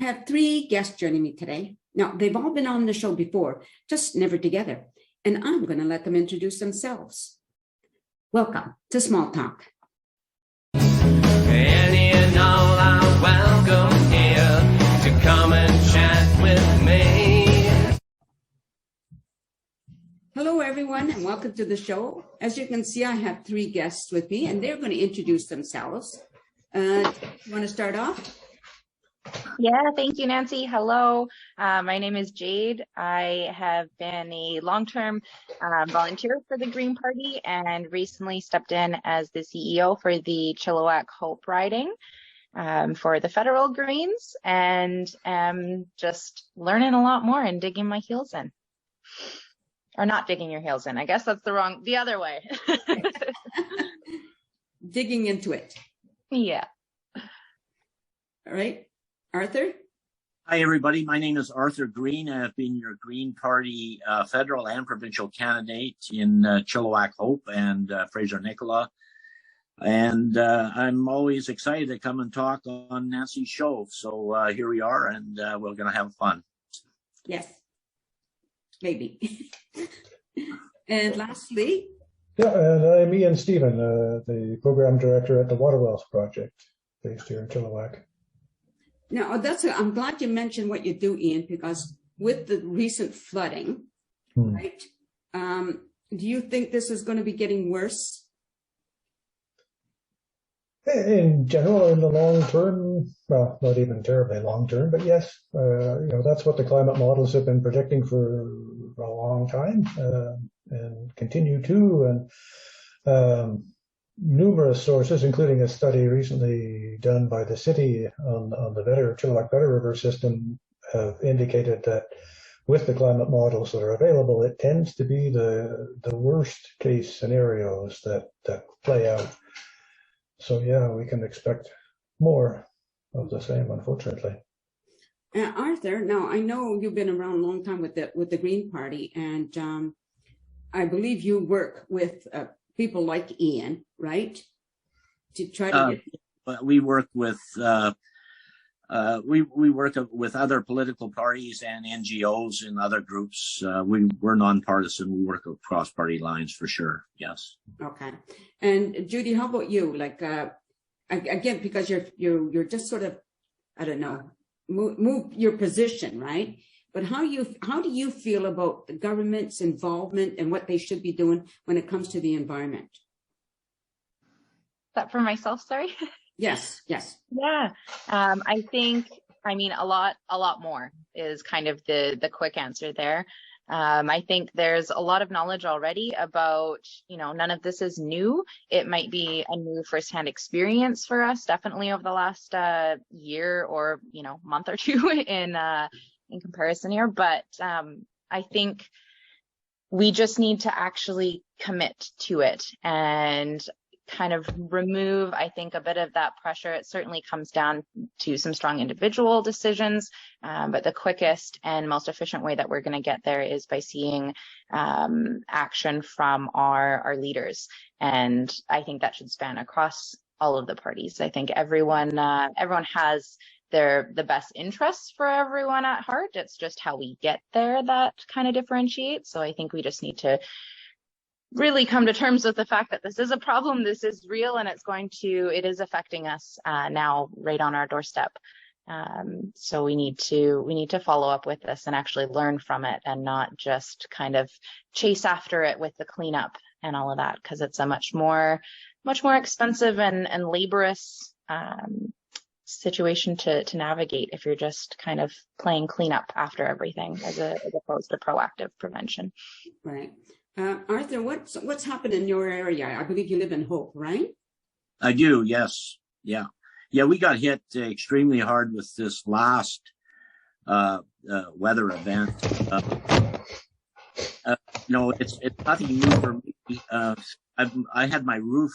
I have three guests joining me today. Now, they've all been on the show before, just never together. And I'm going to let them introduce themselves. Welcome to Small Talk. Any and all are welcome here to come and chat with me. Hello, everyone, and welcome to the show. As you can see, I have three guests with me, and they're going to introduce themselves. You want to start off? Yeah, thank you, Nancy. Hello, my name is Jade. I have been a long-term volunteer for the Green Party and recently stepped in as the CEO for the Chilliwack Hope riding for the federal Greens, and just learning a lot more and digging my heels in. Or not digging your heels in. I guess that's the other way. Digging into it. Yeah. All right. Arthur? Hi, everybody. My name is Arthur Green. I have been your Green Party federal and provincial candidate in Chilliwack Hope and Fraser-Nicola. And I'm always excited to come and talk on Nancy's show. So here we are, and we're going to have fun. Yes. Maybe. And lastly? Yeah, and I'm Ian Stephen, the program director at the Water Wells Project based here in Chilliwack. Now, I'm glad you mentioned what you do, Ian, because with the recent flooding, right, do you think this is going to be getting worse? In general, in the long term, well, not even terribly long term, but yes, that's what the climate models have been predicting for a long time and continue to. And numerous sources, including a study recently done by the city on the Chilliwack Better River system, have indicated that with the climate models that are available, it tends to be the worst case scenarios that play out. So yeah, we can expect more of the same, unfortunately. Arthur, now I know you've been around a long time with the Green Party, and I believe you work with people like Ian, right? To try to get... We work with we work with other political parties and NGOs and other groups. We're nonpartisan. We work across party lines for sure. Yes. Okay. And Judy, how about you? Like again, because you're just sort of, I don't know, move your position, right? But how do you feel about the government's involvement and what they should be doing when it comes to the environment? Is that for myself? Sorry. Yes. Yeah. I think, a lot more is kind of the quick answer there. I think there's a lot of knowledge already about, none of this is new. It might be a new firsthand experience for us, definitely over the last year or, month or two in comparison here. But I think we just need to actually commit to it and kind of remove, I think, a bit of that pressure. It certainly comes down to some strong individual decisions, but the quickest and most efficient way that we're going to get there is by seeing action from our leaders. And I think that should span across all of the parties. I think everyone has the best interests for everyone at heart. It's just how we get there that kind of differentiates. So I think we just need to really come to terms with the fact that this is a problem, this is real, and it is affecting us now right on our doorstep. So we need to follow up with this and actually learn from it and not just kind of chase after it with the cleanup and all of that, because it's a much more expensive and laborious situation to navigate if you're just kind of playing cleanup after everything as opposed to proactive prevention. Right. Arthur, what's happened in your area? I believe you live in Hope, right? I do, yes. Yeah, we got hit extremely hard with this last weather event. It's nothing new for me. I had my roof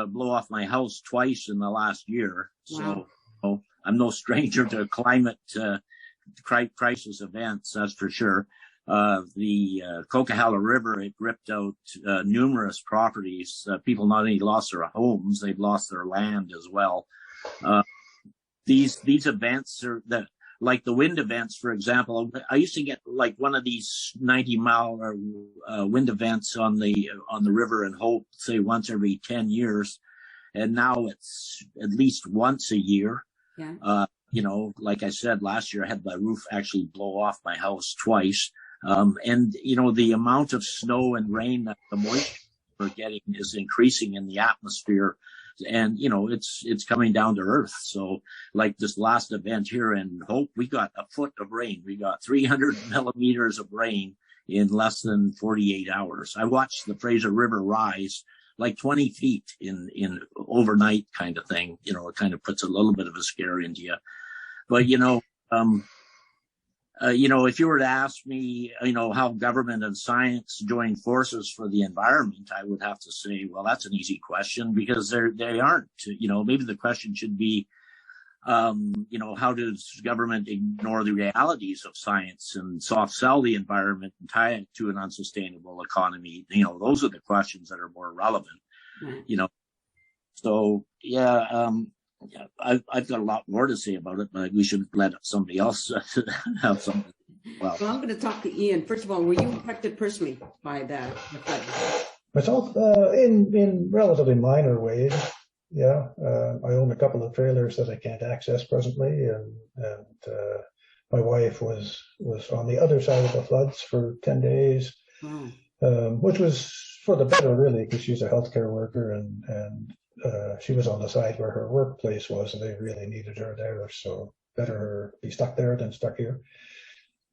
blow off my house twice in the last year. Wow. So I'm no stranger to climate crisis events, that's for sure. The Coquihalla River, it ripped out numerous properties. People not only lost their homes, they've lost their land as well. These events like the wind events, for example. I used to get like one of these 90-mile wind events on the river in Hope, say once every 10 years. And now it's at least once a year. Yeah. You know, like I said, last year I had my roof actually blow off my house twice. And, you know, the amount of snow and rain that the moisture we're getting is increasing in the atmosphere. And, you know, it's coming down to earth. So like this last event here in Hope, we got a foot of rain. We got 300 millimeters of rain in less than 48 hours. I watched the Fraser River rise like 20 feet in overnight kind of thing. You know, it kind of puts a little bit of a scare into you. But, you know, if you were to ask me, you know, how government and science join forces for the environment, I would have to say, well, that's an easy question, because they aren't. You know, maybe the question should be, you know, how does government ignore the realities of science and soft sell the environment and tie it to an unsustainable economy? You know, those are the questions that are more relevant. You know, so yeah. I've got a lot more to say about it, but we should let somebody else have something. Well, So I'm going to talk to Ian. First of all, were you affected personally by the flood? Myself, in relatively minor ways. Yeah, I own a couple of trailers that I can't access presently, and my wife was on the other side of the floods for 10 days, which was for the better, really, because she's a healthcare worker, and she was on the side where her workplace was, and they really needed her there. So better her be stuck there than stuck here.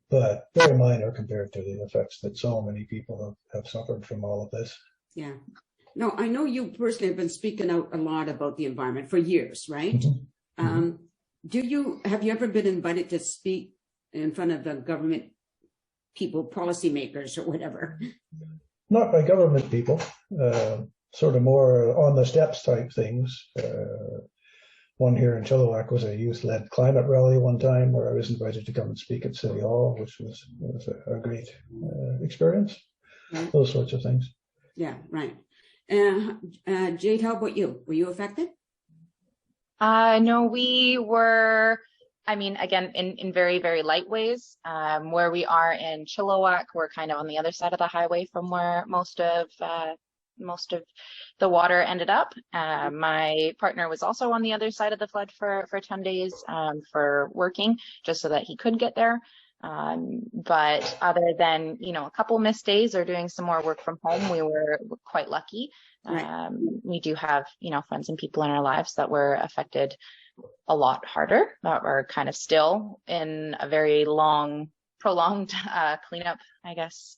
But very minor compared to the effects that so many people have suffered from all of this. Yeah. No, I know you personally have been speaking out a lot about the environment for years, right? Mm-hmm. Have you ever been invited to speak in front of the government people, policymakers or whatever? Not by government people, sort of more on the steps type things. One here in Chilliwack was a youth-led climate rally one time where I was invited to come and speak at City Hall, which was a great experience. Right. Those sorts of things. Yeah, right. Jade, how about you? Were you affected? No, we were, I mean, again, in very, very light ways. Where we are in Chilliwack, we're kind of on the other side of the highway from where most of the water ended up. My partner was also on the other side of the flood for 10 days for working, just so that he could get there. But other than, you know, a couple missed days or doing some more work from home, we were quite lucky. Right. We do have, you know, friends and people in our lives that were affected a lot harder, that were kind of still in a very long, prolonged cleanup, I guess,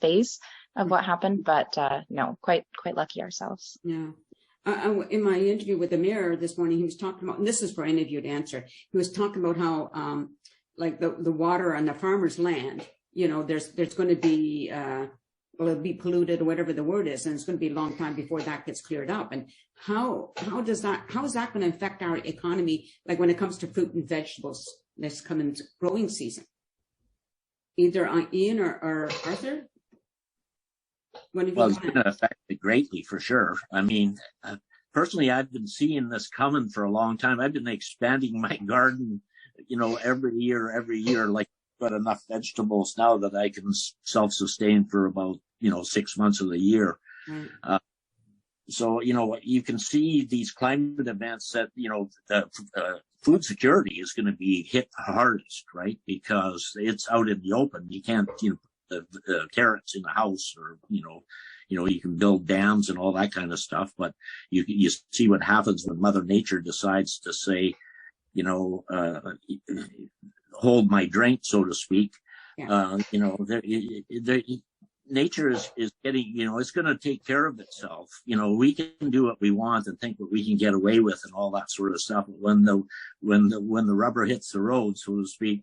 phase of what happened. But no, quite lucky ourselves. Yeah. In my interview with the mayor this morning, he was talking about, and this is for any of you to answer, he was talking about how like the water on the farmer's land, you know, there's going to be, it'll be polluted or whatever the word is, and it's going to be a long time before that gets cleared up. And how is that going to affect our economy, like when it comes to fruit and vegetables this coming growing season? Either Ian or Arthur? Well, it's going to affect it greatly for sure. I mean, personally, I've been seeing this coming for a long time. I've been expanding my garden, you know, every year, like I've got enough vegetables now that I can self-sustain for about, you know, 6 months of the year. Right. So, you know, you can see these climate events that, you know, the food security is going to be hit hardest, right? Because it's out in the open. You can't, you know, the carrots in the house, or, you know, you can build dams and all that kind of stuff. But you see what happens when Mother Nature decides to say, you know, hold my drink, so to speak. Yeah. You know, nature is getting, you know, it's going to take care of itself. You know, we can do what we want and think what we can get away with and all that sort of stuff. But when the rubber hits the road, so to speak,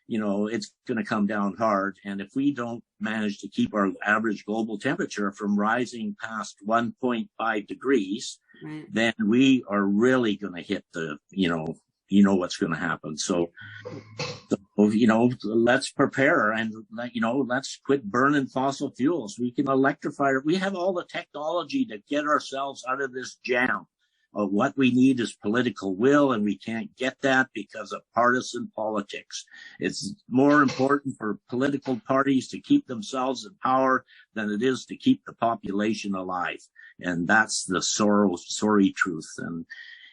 you know, it's going to come down hard. And if we don't manage to keep our average global temperature from rising past 1.5 degrees, right, then we are really going to hit the, you know what's going to happen. So, you know, let's prepare and, you know, let's quit burning fossil fuels. We can electrify. We have all the technology to get ourselves out of this jam. what we need is political will, and we can't get that because of partisan politics. It's more important for political parties to keep themselves in power than it is to keep the population alive. And that's the sorry truth. And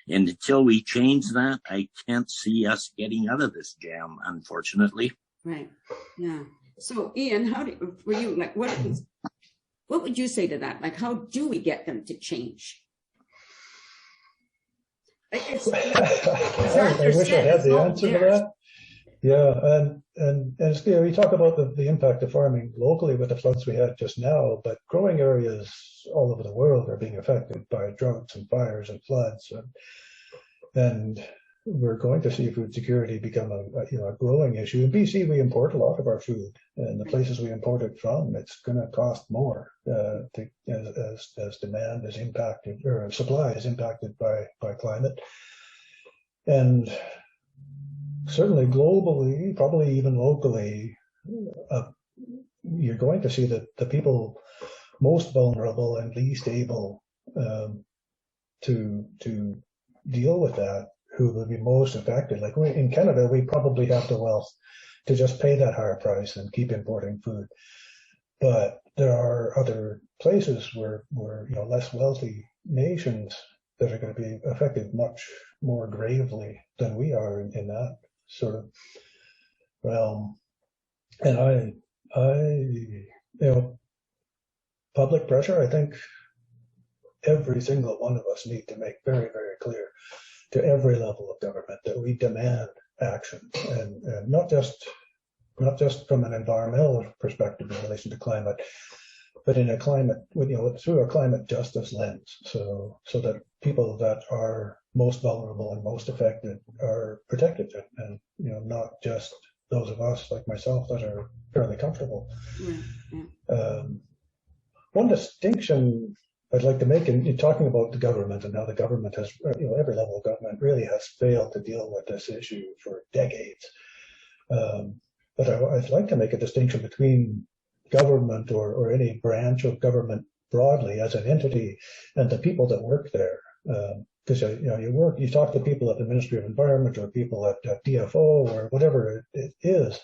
until we change that, I can't see us getting out of this jam, unfortunately. Right. Yeah. So, Ian, for you, like, what would you say to that? Like, how do we get them to change? I wish I had the answer to that. Yeah, and as we talk about the impact of farming locally with the floods we had just now, but growing areas all over the world are being affected by droughts and fires and floods, and we're going to see food security become a growing issue. In BC, we import a lot of our food, and the places we import it from, it's going to cost more as demand is impacted, or supply is impacted by climate. And certainly globally, probably even locally, you're going to see that the people most vulnerable and least able to deal with that, who will be most affected. Like in Canada, we probably have the wealth to just pay that higher price and keep importing food. But there are other places where less wealthy nations that are going to be affected much more gravely than we are in that sort of realm. And public pressure, I think every single one of us need to make very, very clear to every level of government that we demand action, and not just from an environmental perspective in relation to climate, but in a climate, through a climate justice lens, so that people that are most vulnerable and most affected are protected, and not just those of us like myself that are fairly comfortable. One distinction I'd like to make in talking about the government and how the government has, every level of government really has failed to deal with this issue for decades. But I'd like to make a distinction between government or any branch of government broadly as an entity and the people that work there. Because you talk to people at the Ministry of Environment or people at DFO or whatever it is,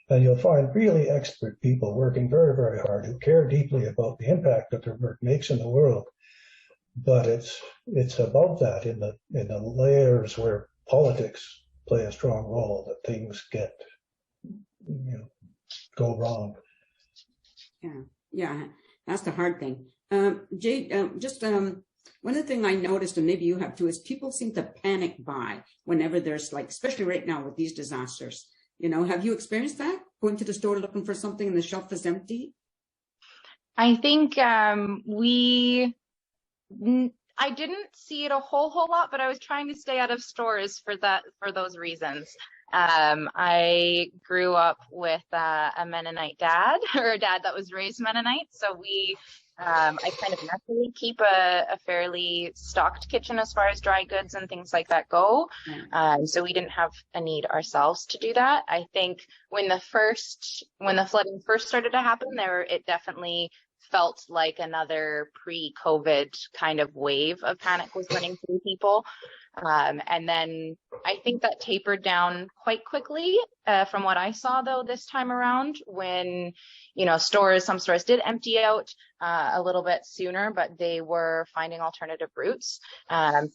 and you'll find really expert people working very, very hard who care deeply about the impact that their work makes in the world. But it's above that in the layers where politics play a strong role that things go wrong. Yeah, that's the hard thing. Jade, one of the things I noticed, and maybe you have too, is people seem to panic buy whenever there's, like, especially right now with these disasters. Have you experienced that? Going to the store looking for something and the shelf is empty? I think I didn't see it a whole lot, but I was trying to stay out of stores for those reasons. I grew up with a Mennonite dad, or a dad that was raised Mennonite, so I kind of naturally keep a fairly stocked kitchen as far as dry goods and things like that go. So we didn't have a need ourselves to do that. I think when the flooding first started to happen, it definitely felt like another pre-COVID kind of wave of panic was running through people. And then I think that tapered down quite quickly from what I saw, though, this time around, when, some stores did empty out a little bit sooner, but they were finding alternative routes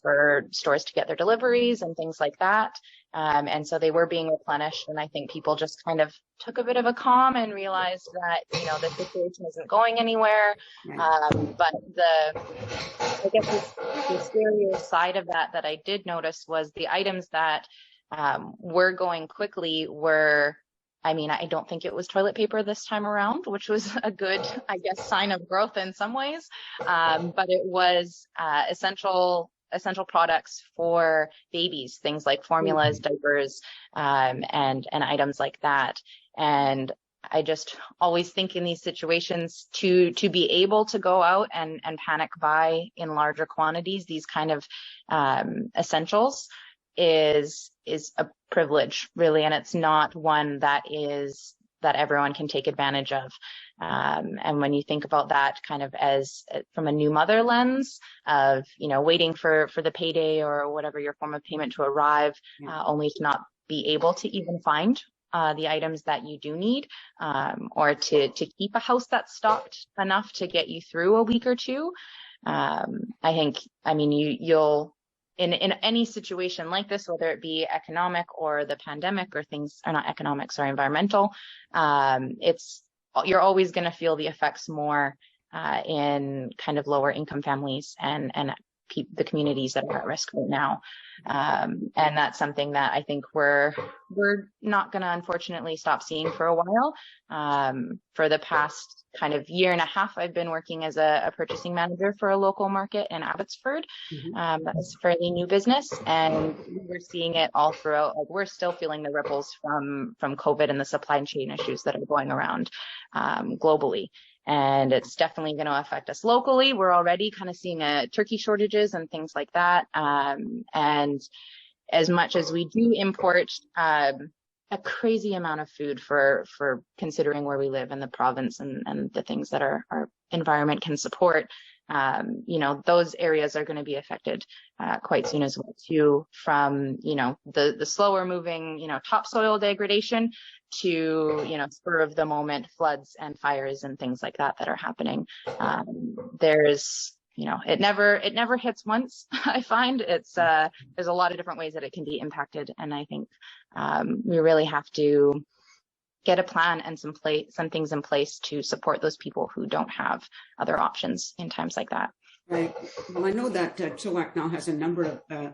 for stores to get their deliveries and things like that. And so they were being replenished. And I think people just kind of took a bit of a calm and realized that, the situation isn't going anywhere. But I guess the scarier side of that I did notice was the items that were going quickly were, I don't think it was toilet paper this time around, which was a good, I guess, sign of growth in some ways. But it was essential products for babies, things like formulas, diapers, and items like that. And I just always think in these situations to be able to go out and panic buy in larger quantities, these kind of essentials is a privilege, really, and it's not one that everyone can take advantage of. And when you think about that kind of as from a new mother lens of, waiting for the payday or whatever your form of payment to arrive, only to not be able to even find the items that you do need, or to keep a house that's stocked enough to get you through a week or two. You'll in any situation like this, whether it be economic or the pandemic or things are not economic, sorry, environmental, you're always going to feel the effects more in kind of lower income families and the communities that are at risk right now. And that's something that I think we're not going to unfortunately stop seeing for a while. For the past kind of year and a half, I've been working as a purchasing manager for a local market in Abbotsford. That's a fairly new business, and we're seeing it all throughout. Like, we're still feeling the ripples from COVID and the supply chain issues that are going around globally. And it's definitely going to affect us locally. We're already kind of seeing turkey shortages and things like that. And as much as we do import a crazy amount of food for considering where we live in the province and the things that our environment can support, those areas are going to be affected quite soon as well too, from, the slower moving, topsoil degradation to, spur of the moment floods and fires and things like that are happening. There's, it never hits once. I find there's a lot of different ways that it can be impacted. And I think we really have to get a plan and some things in place to support those people who don't have other options in times like that. Right. Well, I know that Chilliwack now has a number of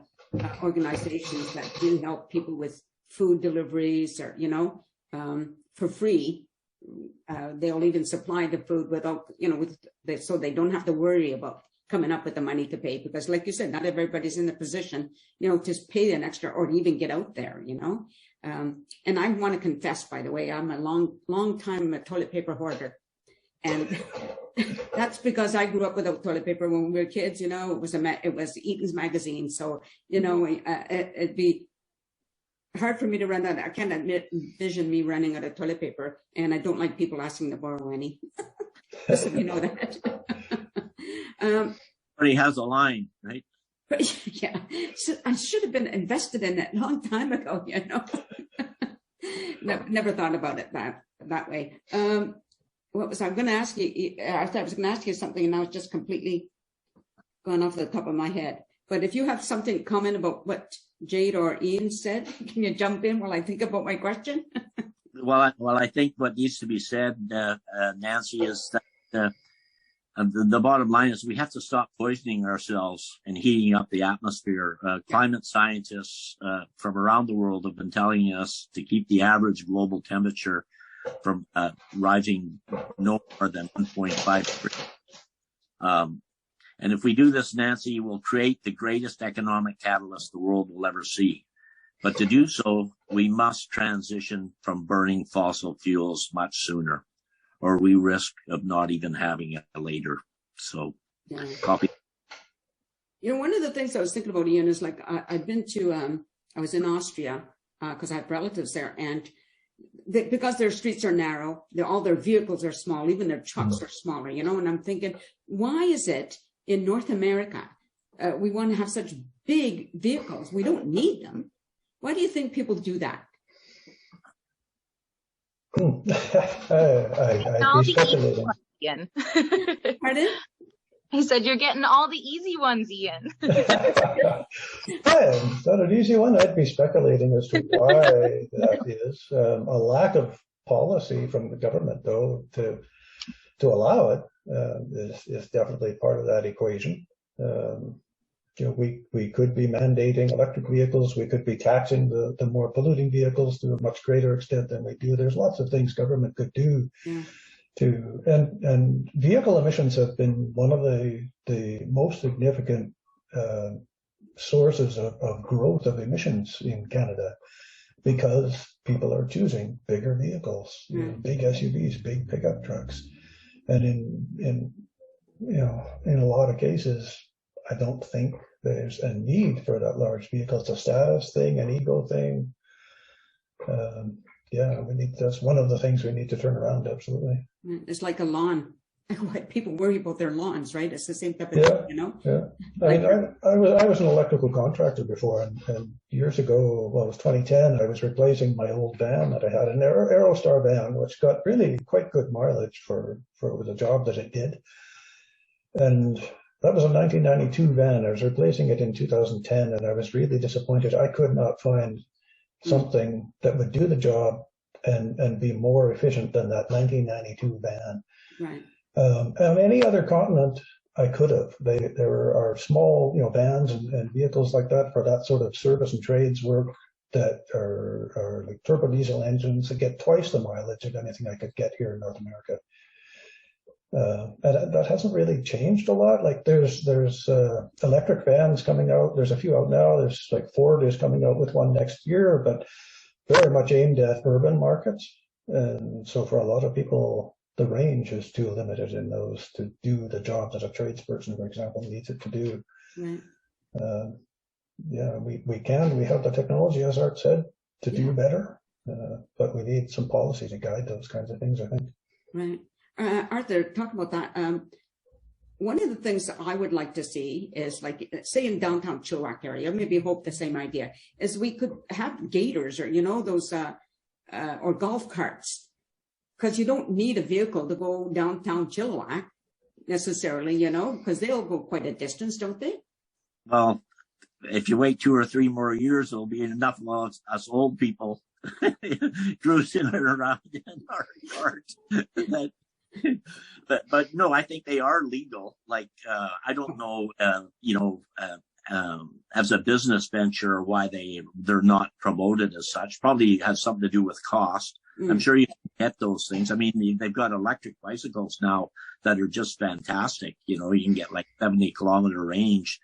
organizations that do help people with food deliveries, or for free. They'll even supply the food without, so they don't have to worry about coming up with the money to pay, because like you said, not everybody's in the position, to pay an extra or even get out there, and I want to confess, by the way, I'm a long time toilet paper hoarder. And that's because I grew up without toilet paper when we were kids, it was Eaton's magazine. So, it'd be hard for me to run out. I can't envision me running out of toilet paper, and I don't like people asking to borrow any. Just so you know that. But he has a line, right? Yeah, so I should have been invested in it a long time ago, Never thought about it that way. What was I going to ask you? I thought I was going to ask you something, and now it's just completely gone off the top of my head. But if you have something to comment about what Jade or Ian said, can you jump in while I think about my question? Well, I think what needs to be said, Nancy, is that the bottom line is we have to stop poisoning ourselves and heating up the atmosphere. Climate scientists from around the world have been telling us to keep the average global temperature from rising no more than 1.5 degrees. And if we do this, Nancy, we'll create the greatest economic catalyst the world will ever see. But to do so, we must transition from burning fossil fuels much sooner, or we risk of not even having it later. So, copy. One of the things I was thinking about, Ian, is like I've been to, I was in Austria because I have relatives there, and because their streets are narrow, all their vehicles are small, even their trucks are smaller, and I'm thinking, why is it in North America we want to have such big vehicles? We don't need them. Why do you think people do that? I'd be speculating. Ian. Pardon? I said, you're getting all the easy ones, Ian. It's not an easy one. I'd be speculating as to why that is. A lack of policy from the government, though, to allow it is definitely part of that equation. We could be mandating electric vehicles. We could be taxing the more polluting vehicles to a much greater extent than we do. There's lots of things government could do and vehicle emissions have been one of the most significant sources of growth of emissions in Canada, because people are choosing bigger vehicles, big SUVs, big pickup trucks, and in a lot of cases, I don't think there's a need for that large vehicle. It's a status thing, an ego thing. yeah, that's one of the things we need to turn around. Absolutely. It's like a lawn. What people worry about their lawns, right? It's the same type of Yeah, thing, you know? yeah. I mean, I was an electrical contractor before, and years ago, well, it was 2010, I was replacing my old van that I had, an Aerostar van, which got really quite good mileage for the job that it did. And that was a 1992 van. I was replacing it in 2010, and I was really disappointed. I could not find something that would do the job and be more efficient than that 1992 van. Right. On any other continent, I could have. There are small, vans and vehicles like that for that sort of service and trades work that are like turbo diesel engines that get twice the mileage of anything I could get here in North America. And that hasn't really changed a lot. Like there's electric vans coming out. There's a few out now. There's like Ford is coming out with one next year, but very much aimed at urban markets. And so for a lot of people, the range is too limited in those to do the job that a tradesperson, for example, needs it to do. Right. Yeah, we have the technology, as Art said, to do better, but we need some policy to guide those kinds of things, I think. Right. Arthur, talk about that. One of the things that I would like to see is, like, say in downtown Chilliwack area, maybe hope the same idea, is we could have gators or, those, or golf carts. Because you don't need a vehicle to go downtown Chilliwack necessarily, because they'll go quite a distance, don't they? Well, if you wait 2 or 3 more years, there'll be enough of us old people cruising around in our cart. But no, I think they are legal. Like, I don't know, as a business venture, why they're not promoted as such. Probably has something to do with cost. I'm sure you can get those things. I mean, they've got electric bicycles now that are just fantastic. You can get like 70-kilometer range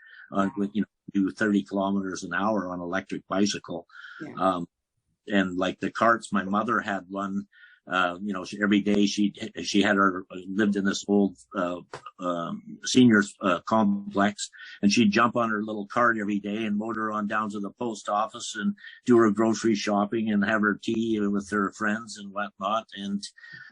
with, do 30 kilometers an hour on electric bicycle. Yeah. And like the carts, my mother had one. Every day she lived in this old seniors complex, and she'd jump on her little cart every day and motor on down to the post office and do her grocery shopping and have her tea with her friends and whatnot. And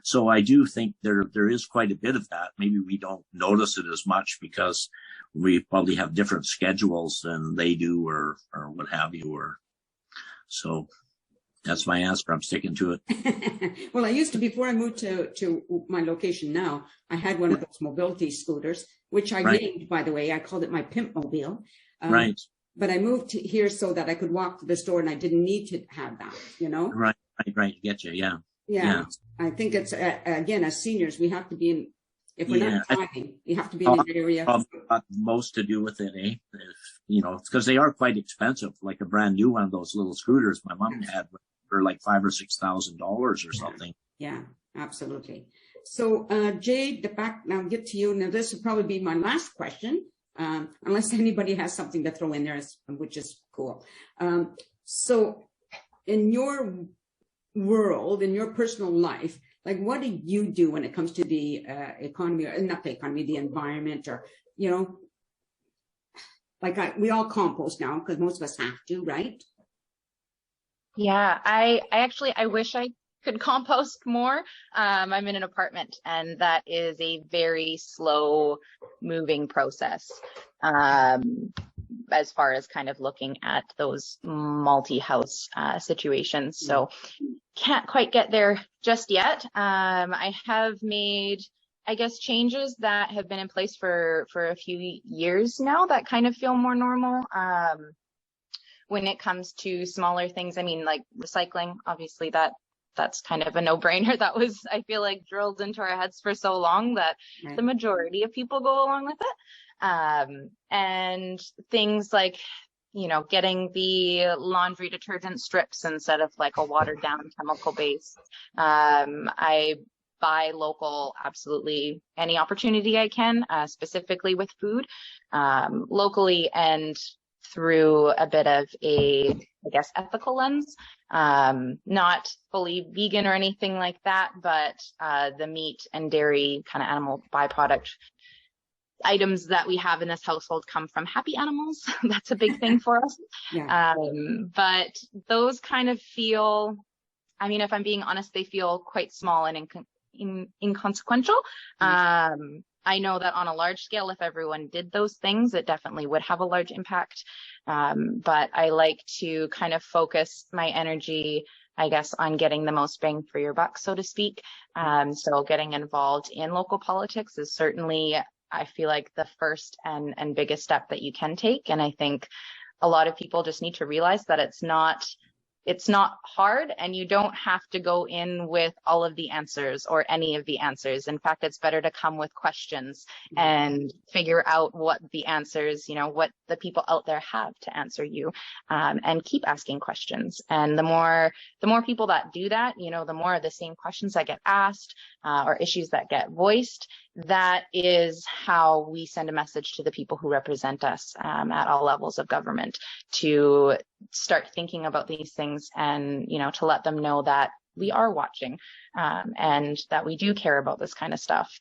so I do think there is quite a bit of that. Maybe we don't notice it as much because we probably have different schedules than they do, or what have you, or so. That's my answer. I'm sticking to it. Well, I used to, before I moved to my location now, I had one of those mobility scooters, which I named, by the way. I called it my pimp mobile. Right. But I moved here so that I could walk to the store and I didn't need to have that, Right. Get you. Yeah. Yeah. I think it's, again, as seniors, we have to be in, if we're not driving, we have to be in an area. Most to do with it, eh? It's because they are quite expensive. Like a brand new one of those little scooters my mom had for like $5,000 or $6,000 or something. Yeah, absolutely. So, Jade, I'll get to you. Now, this will probably be my last question, unless anybody has something to throw in there, which is cool. So, in your world, in your personal life, like, what do you do when it comes to the economy, or not the economy, the environment, or, we all compost now because most of us have to, right? Yeah, I wish I could compost more. I'm in an apartment, and that is a very slow moving process. As far as kind of looking at those multi-house situations. So can't quite get there just yet. I have made, I guess, changes that have been in place for a few years now that kind of feel more normal. When it comes to smaller things, I mean, like recycling, obviously that's kind of a no-brainer. That was, I feel like, drilled into our heads for so long that the majority of people go along with it. And things like, getting the laundry detergent strips instead of like a watered down chemical base. I buy local, absolutely any opportunity I can, specifically with food, locally, and through a bit of a, I guess, ethical lens. Not fully vegan or anything like that, but the meat and dairy kind of animal byproduct items that we have in this household come from happy animals. That's a big thing for us. But those kind of feel, I mean, if I'm being honest, they feel quite small and inconsequential. I know that on a large scale, if everyone did those things, it definitely would have a large impact. But I like to kind of focus my energy, I guess, on getting the most bang for your buck, so to speak. So getting involved in local politics is certainly, I feel like, the first and biggest step that you can take. And I think a lot of people just need to realize that it's not hard, and you don't have to go in with all of the answers or any of the answers. In fact, it's better to come with questions and figure out what the answers, what the people out there have to answer you, and keep asking questions. And the more people that do that, the more of the same questions that get asked, or issues that get voiced, that is how we send a message to the people who represent us, at all levels of government, to start thinking about these things, and to let them know that we are watching, and that we do care about this kind of stuff.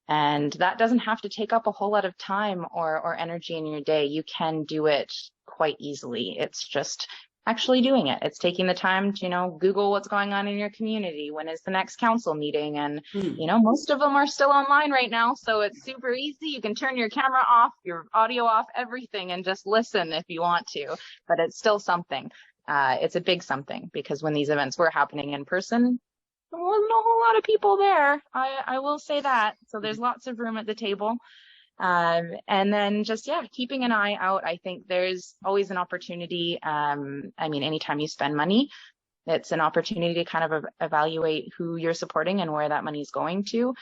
And that doesn't have to take up a whole lot of time or energy in your day. You can do it quite easily. It's just actually doing it. It's taking the time to, Google what's going on in your community. When is the next council meeting? And, most of them are still online right now. So it's super easy. You can turn your camera off, your audio off, everything, and just listen if you want to. But it's still something. It's a big something, because when these events were happening in person, there wasn't a whole lot of people there. I will say that. So there's lots of room at the table. And then just, keeping an eye out. I think there's always an opportunity. Anytime you spend money, it's an opportunity to kind of evaluate who you're supporting and where that money is going to.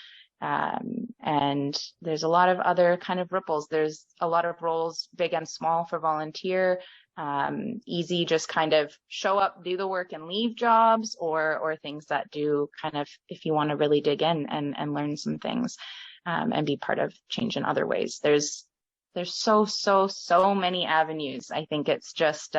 And there's a lot of other kind of ripples. There's a lot of roles, big and small, for volunteer. Easy, just kind of show up, do the work and leave jobs, or things that do kind of, if you want to really dig in and learn some things. And be part of change in other ways. There's so many avenues. I think it's just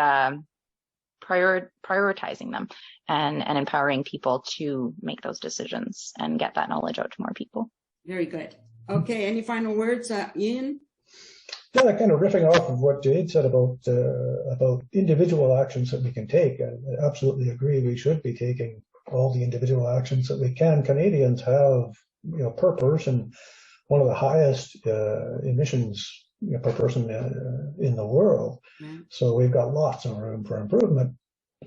prioritizing them and empowering people to make those decisions and get that knowledge out to more people. Very good. Okay, any final words, Ian? Yeah, kind of riffing off of what Jade said about individual actions that we can take. I absolutely agree. We should be taking all the individual actions that we can. Canadians have, per person, one of the highest emissions per person in the world. So we've got lots of room for improvement.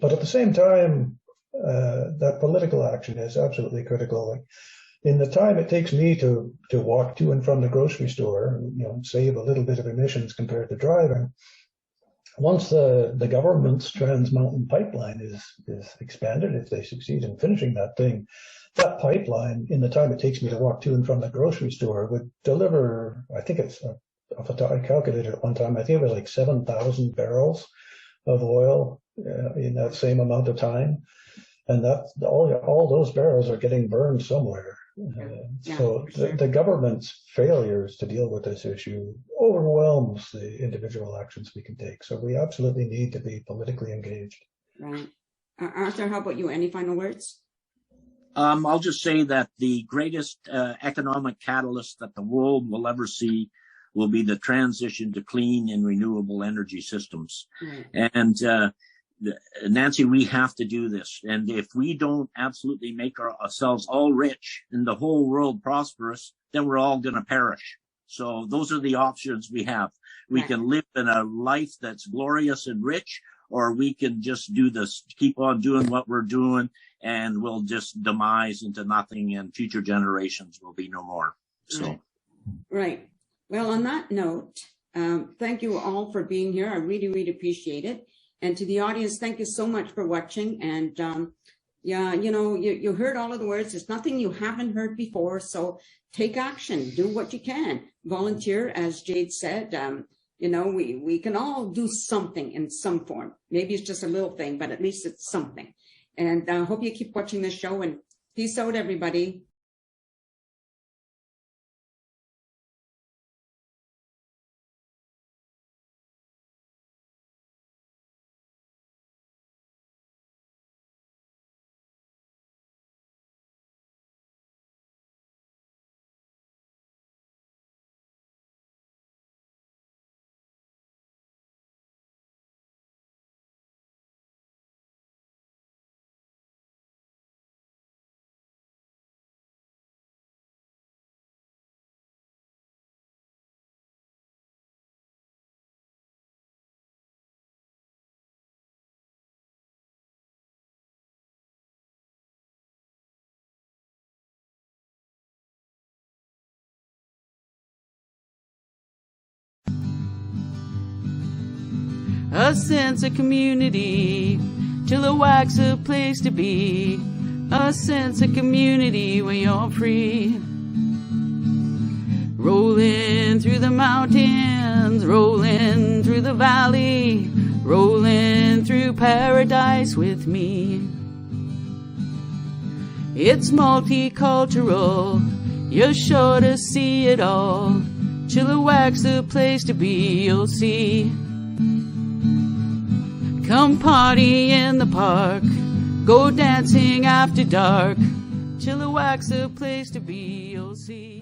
But at the same time, that political action is absolutely critical. Like, in the time it takes me to walk to and from the grocery store, save a little bit of emissions compared to driving. Once the government's Trans Mountain pipeline is expanded, if they succeed in finishing that thing, that pipeline, in the time it takes me to walk to and from the grocery store, would deliver, I think it's, I calculated at one time, I think it was like 7,000 barrels of oil in that same amount of time. And that all those barrels are getting burned somewhere. So the government's failures to deal with this issue overwhelms the individual actions we can take. So we absolutely need to be politically engaged. Right. Arthur, how about you? Any final words? I'll just say that the greatest economic catalyst that the world will ever see will be the transition to clean and renewable energy systems. And Nancy, we have to do this. And if we don't absolutely make ourselves all rich and the whole world prosperous, then we're all going to perish. So those are the options we have. We can live in a life that's glorious and rich, or we can just do this, keep on doing what we're doing, and we'll just demise into nothing, and future generations will be no more. So, right. Well, on that note, thank you all for being here. I really, really appreciate it. And to the audience, thank you so much for watching. And you heard all of the words. There's nothing you haven't heard before. So take action, do what you can. Volunteer, as Jade said. We can all do something in some form. Maybe it's just a little thing, but at least it's something. And I hope you keep watching this show, and peace out, everybody. a sense of community. Chilliwack's a place to be, a sense of community where you're free. Rolling through the mountains, rolling through the valley, rolling through paradise with me. It's multicultural, you're sure to see it all. Chilliwack's the place to be, you'll see. Come party in the park, go dancing after dark. Chilliwack's the place to be, you'll see.